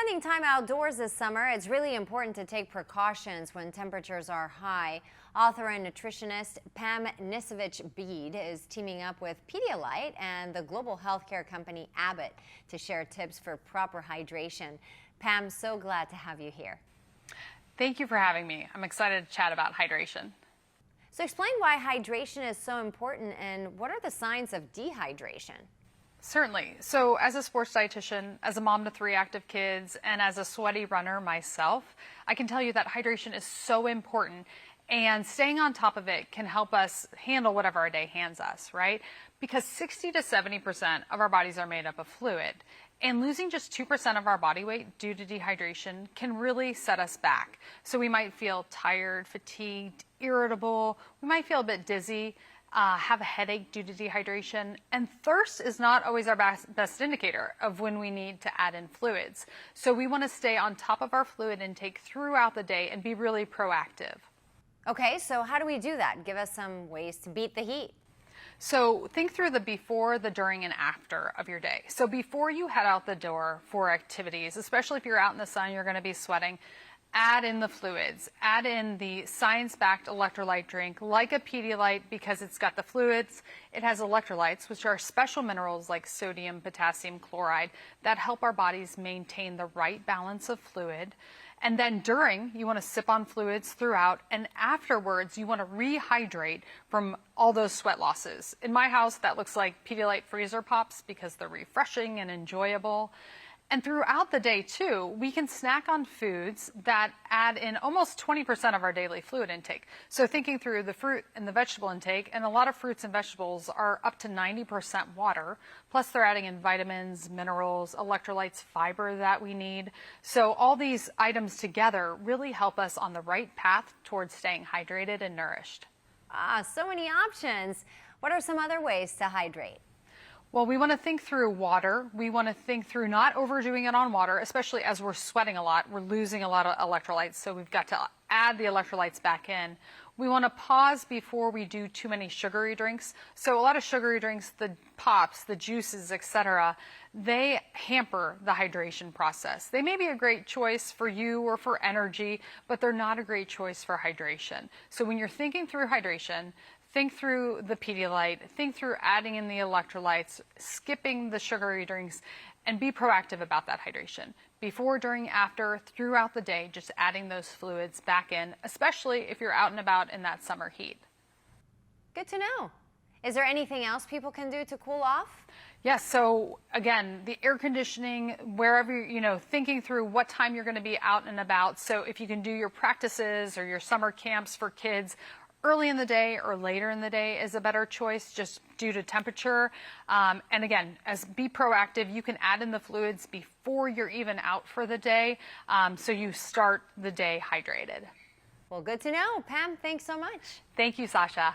Spending time outdoors this summer, it's really important to take precautions when temperatures are high. Author and nutritionist Pam Nisevich Bede is teaming up with Pedialyte and the global healthcare company Abbott to share tips for proper hydration. Pam, so glad to have you here. Thank you for having me. I'm excited to chat about hydration. So explain why hydration is so important and what are the signs of dehydration? Certainly. So as a sports dietitian, as a mom to 3 active kids, and as a sweaty runner myself, I can tell you that hydration is so important, and staying on top of it can help us handle whatever our day hands us, right? Because 60 to 70% of our bodies are made up of fluid, and losing just 2% of our body weight due to dehydration can really set us back. So we might feel tired, fatigued, irritable, we might feel a bit dizzy, have a headache due to dehydration, and thirst is not always our best indicator of when we need to add in fluids. So we want to stay on top of our fluid intake throughout the day and be really proactive. Okay, so how do we do that? Give us some ways to beat the heat. So think through the before, the during, and after of your day. So before you head out the door for activities, especially if you're out in the sun, you're going to be sweating, add in the fluids. Add in the science-backed electrolyte drink like a Pedialyte because it's got the fluids. It has electrolytes, which are special minerals like sodium, potassium, chloride that help our bodies maintain the right balance of fluid. And then during, you want to sip on fluids throughout, and afterwards, you want to rehydrate from all those sweat losses. In my house, that looks like Pedialyte freezer pops because they're refreshing and enjoyable. And throughout the day, too, we can snack on foods that add in almost 20% of our daily fluid intake. So thinking through the fruit and the vegetable intake, and a lot of fruits and vegetables are up to 90% water, plus they're adding in vitamins, minerals, electrolytes, fiber that we need. So all these items together really help us on the right path towards staying hydrated and nourished. So many options. What are some other ways to hydrate? Well, we want to think through water. We want to think through not overdoing it on water, especially as we're sweating a lot. We're losing a lot of electrolytes, so we've got to add the electrolytes back in. We want to pause before we do too many sugary drinks. So a lot of sugary drinks, the pops, the juices, etc., they hamper the hydration process. They may be a great choice for you or for energy, but they're not a great choice for hydration. So when you're thinking through hydration, think through the Pedialyte, think through adding in the electrolytes, skipping the sugary drinks, and be proactive about that hydration. Before, during, after, throughout the day, just adding those fluids back in, especially if you're out and about in that summer heat. Good to know. Is there anything else people can do to cool off? Yes, so again, the air conditioning, wherever, thinking through what time you're going to be out and about. So if you can do your practices or your summer camps for kids, early in the day or later in the day is a better choice just due to temperature. And again, be proactive. You can add in the fluids before you're even out for the day, so you start the day hydrated. Well, good to know. Pam, thanks so much. Thank you, Sasha.